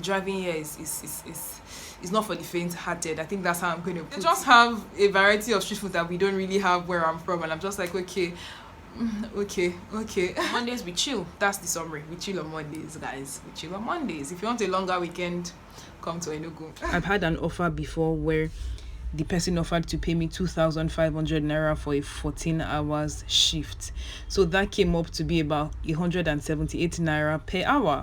Driving here is not for the faint-hearted. I think that's how I'm going to put it. They just have a variety of street food that we don't really have where I'm from, and I'm just like, okay. Mondays we chill. That's the summary. We chill on Mondays, guys. We chill on Mondays. If you want a longer weekend, come to Enugu. I've had an offer before where the person offered to pay me 2,500 naira for a 14 hours shift. So that came up to be about 178 naira per hour.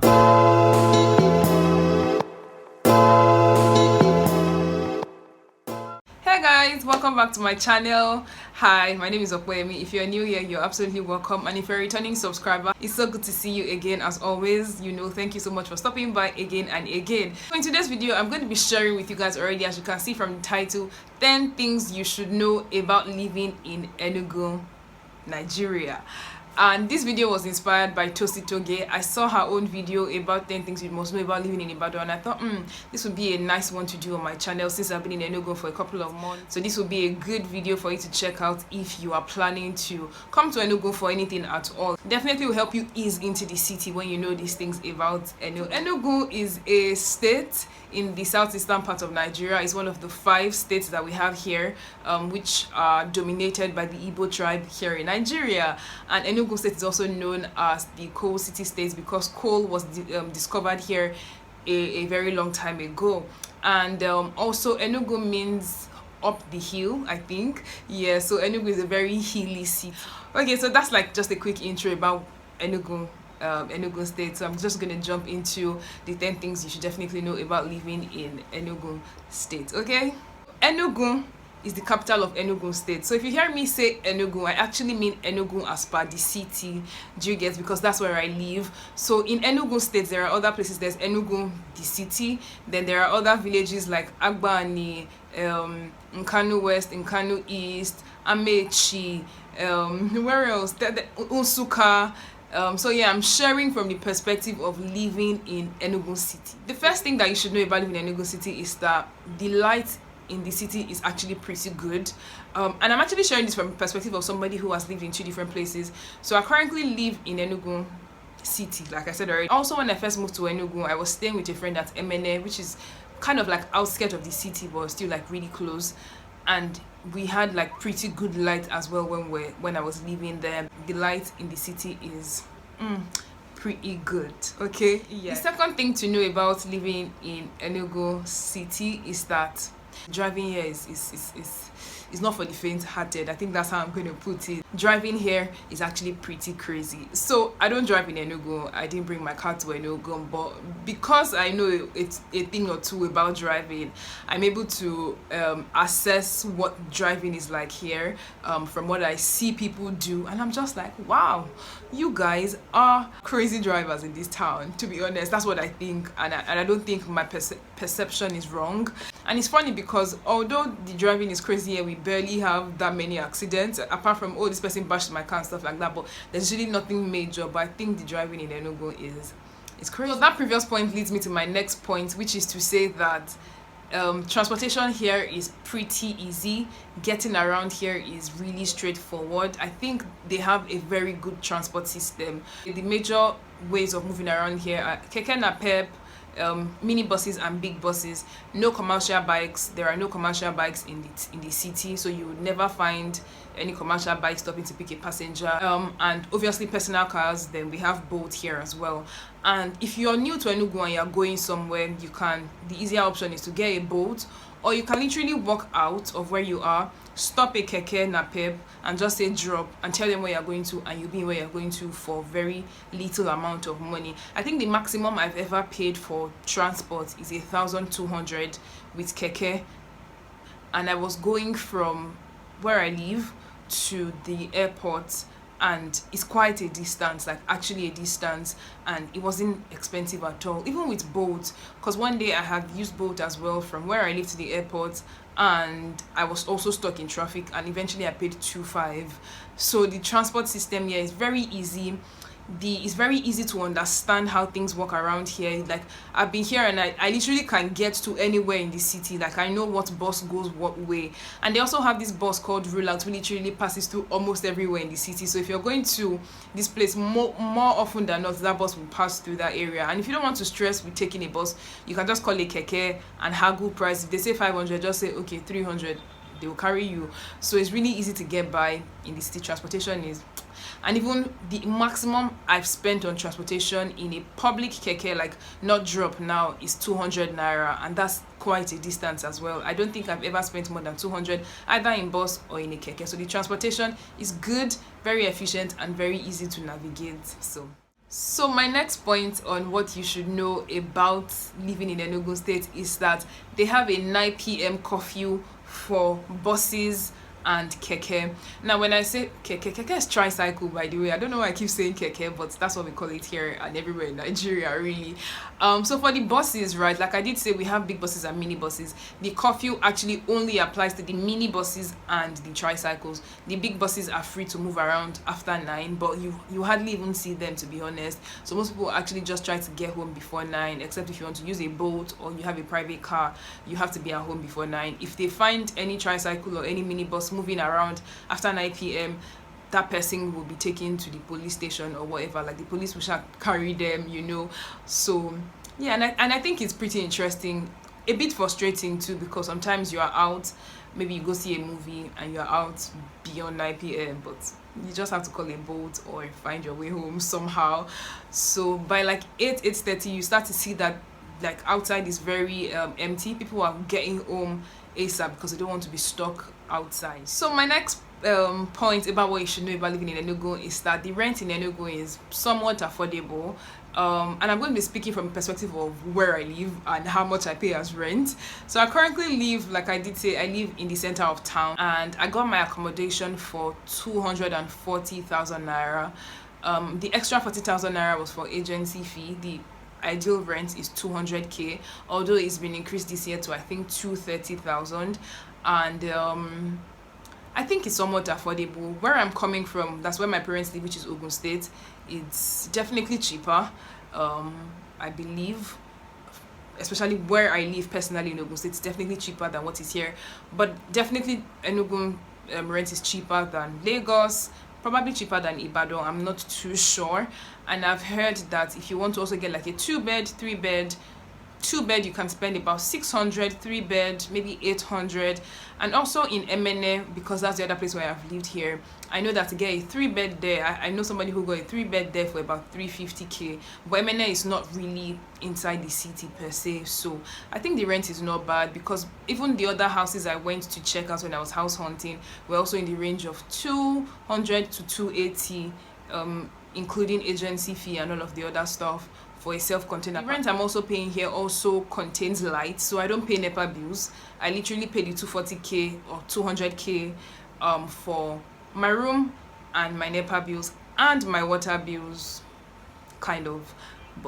Hey guys, welcome back to my channel. Hi, my name is Okwemi. If you're new here, you're absolutely welcome, and if you're a returning subscriber, it's so good to see you again. As always, thank you so much for stopping by again and again. So in today's video, I'm going to be sharing with you guys already, as you can see from the title, 10 things you should know about living in Enugu, Nigeria. And this video was inspired by Tosi Toge. I saw her own video about 10 things you must know about living in Ibadan, and I thought this would be a nice one to do on my channel since I've been in Enugu for a couple of months. So this will be a good video for you to check out if you are planning to come to Enugu for anything at all. Definitely will help you ease into the city when you know these things about Enugu. Enugu is a state in the southeastern part of Nigeria. It's one of the 5 states that we have here, which are dominated by the Igbo tribe here in Nigeria. And Enugu State is also known as the coal city state because coal was discovered here a very long time ago. And also Enugu means up the hill, I think. Yeah, so Enugu is a very hilly city. Okay, so that's like just a quick intro about Enugu State. So I'm just gonna jump into the 10 things you should definitely know about living in Enugu State. Okay, Enugu is the capital of Enugu State. So if you hear me say Enugu, I actually mean Enugu as per the city. Do you get? Because that's where I live. So in Enugu State, there are other places. There's Enugu, the city. Then there are other villages like Agbani, Nkanu West, Nkanu East, Amechi, where else? Unsuka. So yeah, I'm sharing from the perspective of living in Enugu City. The first thing that you should know about living in Enugu City is that the light in the city is actually pretty good, and I'm actually sharing this from the perspective of somebody who has lived in 2 different places. So I currently live in Enugu City, like I said already. Also, when I first moved to Enugu, I was staying with a friend at Emene, which is kind of like outskirts of the city but still like really close, and we had like pretty good light as well when I was living there. The light in the city is pretty good. Okay, yeah. The second thing to know about living in Enugu City is that driving here is not for the faint-hearted. I think that's how I'm going to put it. Driving here is actually pretty crazy. So I don't drive in Enugu. I didn't bring my car to Enugu, but because I know it's a thing or two about driving, I'm able to assess what driving is like here from what I see people do, and I'm just like, wow, you guys are crazy drivers in this town. To be honest, that's what I think, and I don't think my perception is wrong. And it's funny because although the driving is crazy here, we barely have that many accidents, apart from, oh, this person bashed my car and stuff like that, but there's really nothing major. But I think the driving in Enugu is crazy. So that previous point leads me to my next point, which is to say that transportation here is pretty easy. Getting around here is really straightforward. I think they have a very good transport system. The major ways of moving around here are keke napep, mini buses and big buses. No commercial bikes. There are no commercial bikes in the city, so you would never find any commercial bike stopping to pick a passenger. And obviously personal cars. Then we have boat here as well. And if you're new to Enugu and you're going somewhere, the easier option is to get a boat, or you can literally walk out of where you are, stop a keke napep and just say drop and tell them where you're going to, and you'll be where you're going to for very little amount of money. I think the maximum I've ever paid for transport is 1,200 with keke, and I was going from where I live to the airport, and it's quite a distance, like actually a distance, and it wasn't expensive at all, even with boat, because one day I had used boat as well from where I live to the airport, and I was also stuck in traffic, and eventually I paid 2,500. So the transport system here is very easy. it's very easy to understand how things work around here. Like, I've been here and I literally can get to anywhere in the city. Like, I know what bus goes what way. And they also have this bus called Route, which literally passes through almost everywhere in the city. So if you're going to this place, more often than not, that bus will pass through that area. And if you don't want to stress with taking a bus, you can just call a keke and haggle price. If they say 500, just say okay, 300. They will carry you. So it's really easy to get by in the city. Transportation is, and even the maximum I've spent on transportation in a public keke, like not drop now, is 200 naira, and that's quite a distance as well. I don't think I've ever spent more than 200 either in bus or in a keke. So the transportation is good, very efficient, and very easy to navigate. So my next point on what you should know about living in Enugu State is that they have a 9 p.m. curfew for buses and keke. Now, when I say keke is tricycle, by the way. I don't know why I keep saying keke, but that's what we call it here and everywhere in Nigeria, really. So for the buses, right, like I did say, we have big buses and mini buses. The curfew actually only applies to the mini buses and the tricycles. The big buses are free to move around after 9, but you hardly even see them, to be honest. So most people actually just try to get home before 9, except if you want to use a boat or you have a private car, you have to be at home before 9. If they find any tricycle or any mini bus moving around after 9 p.m., that person will be taken to the police station or whatever. Like, the police will carry them, So yeah, and I think it's pretty interesting, a bit frustrating too, because sometimes you are out, maybe you go see a movie and you're out beyond 9 p.m, but you just have to call a boat or find your way home somehow. So by like 8:30, you start to see that like outside is very empty. People are getting home ASAP because they don't want to be stuck outside. So my next point about what you should know about living in Enugu is that the rent in Enugu is somewhat affordable. And I'm going to be speaking from the perspective of where I live and how much I pay as rent. So I currently live, like I did say, I live in the center of town, and I got my accommodation for 240,000 naira. The extra 40,000 naira was for agency fee. The ideal rent is 200k, although it's been increased this year to I think 230,000. And I think it's somewhat affordable. Where I'm coming from, that's where my parents live, which is Ogun State. It's definitely cheaper, I believe, especially where I live personally in Ogun State. It's definitely cheaper than what is here, but definitely Enugu rent is cheaper than Lagos, probably cheaper than Ibadan. I'm not too sure. And I've heard that if you want to also get like a 2-bed, 3-bed, 2-bed, you can spend about 600, 3-bed maybe 800. And also in MNA, because that's the other place where I've lived here, I know that to get a 3-bed there, I know somebody who got a 3-bed there for about 350k. But MNA is not really inside the city per se, so I think the rent is not bad, because even the other houses I went to check out when I was house hunting were also in the range of 200 to 280, including agency fee and all of the other stuff for a self-contained apartment. The rent I'm also paying here also contains lights, so I don't pay NEPA bills. I literally pay the 240k or 200k for my room and my NEPA bills and my water bills, kind of.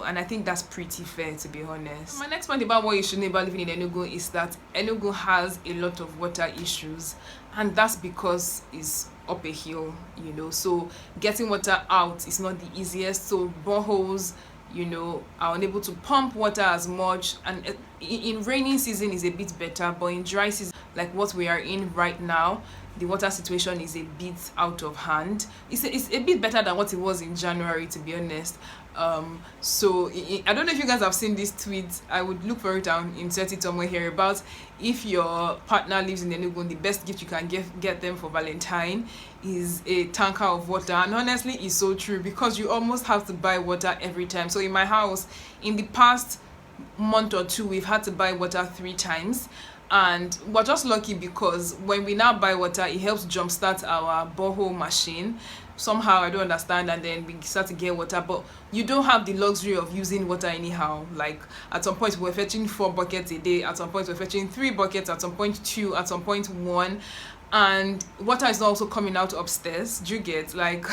And I think that's pretty fair, to be honest. My next point about what you should know about living in Enugu is that Enugu has a lot of water issues, and that's because it's up a hill, so getting water out is not the easiest. So boreholes, are unable to pump water as much, and in rainy season is a bit better, but in dry season like what we are in right now, the water situation is a bit out of hand. It's a bit better than what it was in January, to be honest. So I don't know if you guys have seen this tweet. I would look for it and insert it somewhere here, about if your partner lives in Enugu, the best gift you can get them for Valentine is a tanker of water. And honestly, it's so true, because you almost have to buy water every time. So in my house, in the past month or two, we've had to buy water 3 times. And we're just lucky because when we now buy water, it helps jumpstart our borehole machine. Somehow, I don't understand, and then we start to get water, but you don't have the luxury of using water anyhow. Like, at some point we're fetching 4 buckets a day, at some point we're fetching 3 buckets, at some point 2, at some point 1, and water is also coming out upstairs. Do you get, like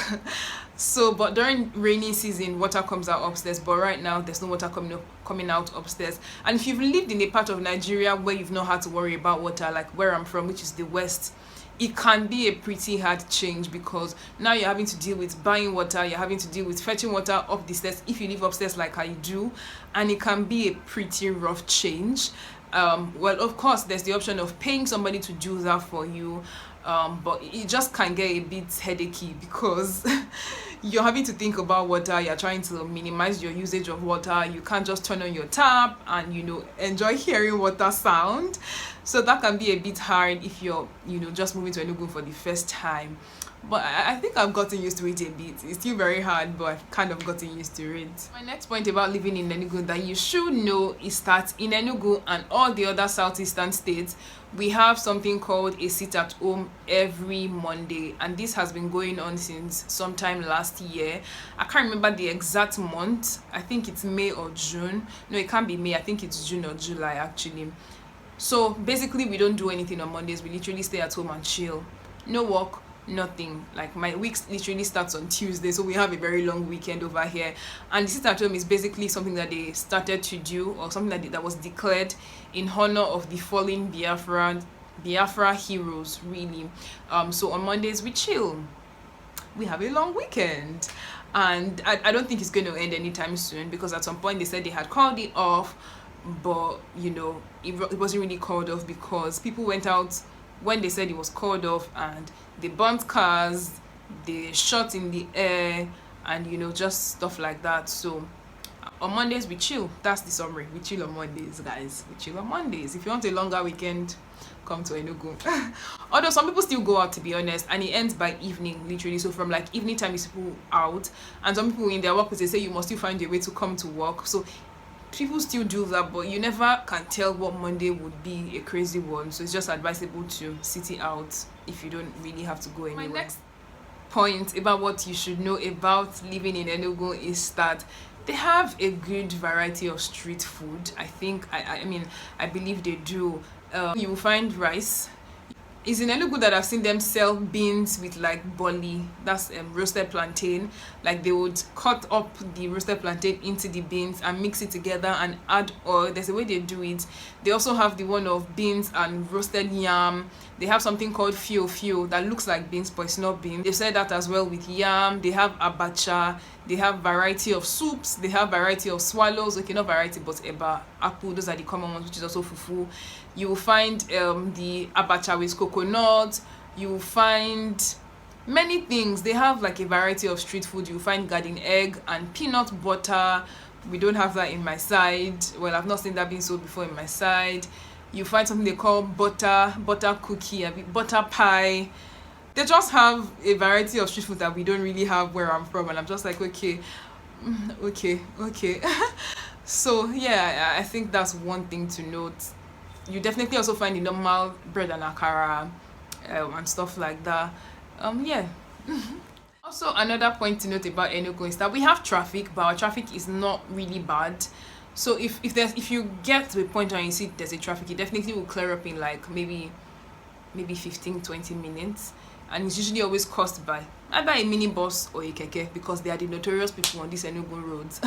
so? But during rainy season, water comes out upstairs, but right now there's no water coming out upstairs. And if you've lived in a part of Nigeria where you've not had to worry about water, like where I'm from, which is the west, it can be a pretty hard change, because now you're having to deal with buying water, you're having to deal with fetching water up the stairs if you live upstairs like I do, and it can be a pretty rough change. Well, of course, there's the option of paying somebody to do that for you, but it just can get a bit headachy, because you're having to think about water, you're trying to minimize your usage of water, you can't just turn on your tap and enjoy hearing water sound. So that can be a bit hard if you're just moving to Enugu for the first time. But I think I've gotten used to it a bit. It's still very hard, but I've kind of gotten used to it. My next point about living in Enugu that you should know is that in Enugu and all the other southeastern states, we have something called a sit at home every Monday, and this has been going on since sometime last year. I can't remember the exact month. I think it's May or June. No, it can't be May. I think it's June or July actually. So basically, we don't do anything on Mondays. We literally stay at home and chill. No work, nothing. Like, my week literally starts on Tuesday, so we have a very long weekend over here. And the sit at home is basically something that they started to do, or something that was declared in honor of the fallen Biafra heroes, really. So on Mondays we chill. We have a long weekend, and I don't think it's going to end anytime soon, because at some point they said they had called it off, but it wasn't really called off, because people went out when they said it was called off, and they burnt cars, they shot in the air, and just stuff like that. So on Mondays we chill. That's the summary. We chill on Mondays, guys. We chill on Mondays. If you want a longer weekend, come to Enugu. Although some people still go out, to be honest, and it ends by evening, literally. So from like evening time is people out, and some people in their workplace, they say you must still find a way to come to work. So people still do that, but you never can tell what Monday would be a crazy one. So it's just advisable to sit it out if you don't really have to go anywhere. My next point about what you should know about living in Enugu is that they have a good variety of street food. I believe they do. You will find rice. It's in Enugu that I've seen them sell beans with like boli, that's roasted plantain. Like, they would cut up the roasted plantain into the beans and mix it together and add oil. There's a way they do it. They also have the one of beans and roasted yam. They have something called fio that looks like beans, but it's not beans. They've said that as well with yam. They have abacha. They have variety of soups. They have variety of swallows. Okay, not variety, but eba, akpu. Those are the common ones, which is also fufu. You will find the abacha with coconut. You will find many things. They have like a variety of street food. You will find garden egg and peanut butter. We don't have that in my side. Well, I've not seen that being sold before in my side. You find something they call butter cookie, butter pie. They just have a variety of street food that we don't really have where I'm from, and I'm just like, okay. So yeah, I think that's one thing to note. You definitely also find the normal bread and akara and stuff like that. Yeah. Also, another point to note about Enugu is that we have traffic, but our traffic is not really bad. So if you get to a point where you see there's a traffic, it definitely will clear up in like maybe 15-20 minutes. And it's usually always caused by either a minibus or a keke, because they are the notorious people on these Enugu roads.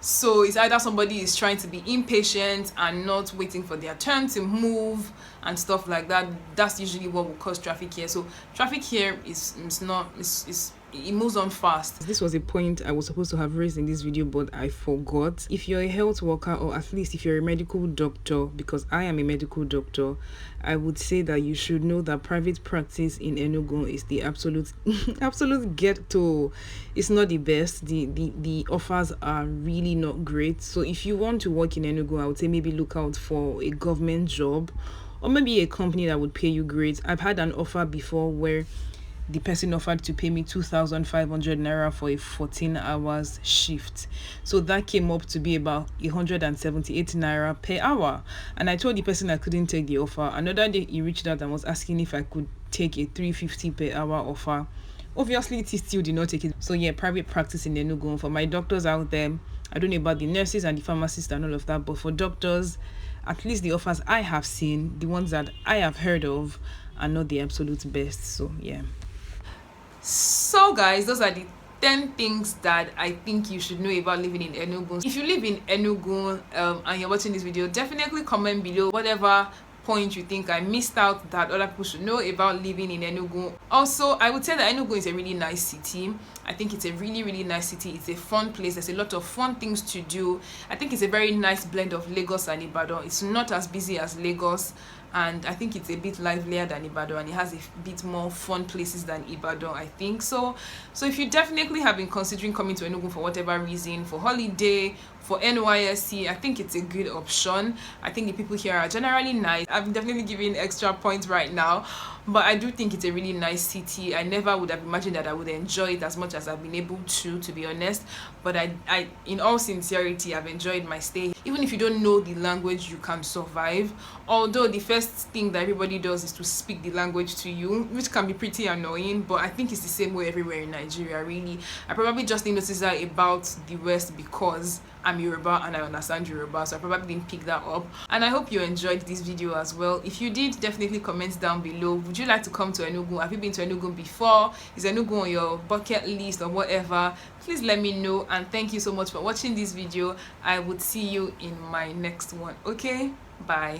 So it's either somebody is trying to be impatient and not waiting for their turn to move and stuff like that. That's usually what will cause traffic here. So traffic here it moves on fast. This was a point I was supposed to have raised in this video, but I forgot. If you're a health worker, or at least if you're a medical doctor, because I am a medical doctor, I would say that you should know that private practice in Enugu is the absolute ghetto. It's not the best. The offers are really not great. So if you want to work in Enugu, I would say maybe look out for a government job, or maybe a company that would pay you great. I've had an offer before where the person offered to pay me 2,500 naira for a 14 hours shift. So that came up to be about 178 naira per hour. And I told the person I couldn't take the offer. Another day he reached out and was asking if I could take a 350 per hour offer. Obviously, he still did not take it. So yeah, private practice in Enugu. For my doctors out there, I don't know about the nurses and the pharmacists and all of that, but for doctors, at least the offers I have seen, the ones that I have heard of, are not the absolute best. So yeah. So guys, those are the 10 things that I think you should know about living in Enugu. If you live in Enugu and you're watching this video, definitely comment below whatever point you think I missed out that other people should know about living in Enugu? Also, I would say that Enugu is a really nice city. I think it's a really nice city. It's a fun place. There's a lot of fun things to do. I think it's a very nice blend of Lagos and Ibadan. It's not as busy as Lagos, and I think it's a bit livelier than Ibadan, and it has a bit more fun places than Ibadan, I think. So if you definitely have been considering coming to Enugu for whatever reason, for holiday, for NYSC, I think it's a good option. I think the people here are generally nice. I'm definitely giving extra points right now, but I do think it's a really nice city. I never would have imagined that I would enjoy it as much as I've been able to be honest. But I in all sincerity, I've enjoyed my stay. Even if you don't know the language, you can survive. Although the first thing that everybody does is to speak the language to you, which can be pretty annoying, but I think it's the same way everywhere in Nigeria, really. I probably just didn't notice that about the West because I'm Yoruba and I understand Yoruba, so I probably didn't pick that up. And I hope you enjoyed this video as well. If you did, definitely comment down below. Would you like to come to Enugu? Have you been to Enugu before? Is Enugu on your bucket list or whatever? Please let me know, and thank you so much for watching this video. I would see you in my next one. Okay, bye.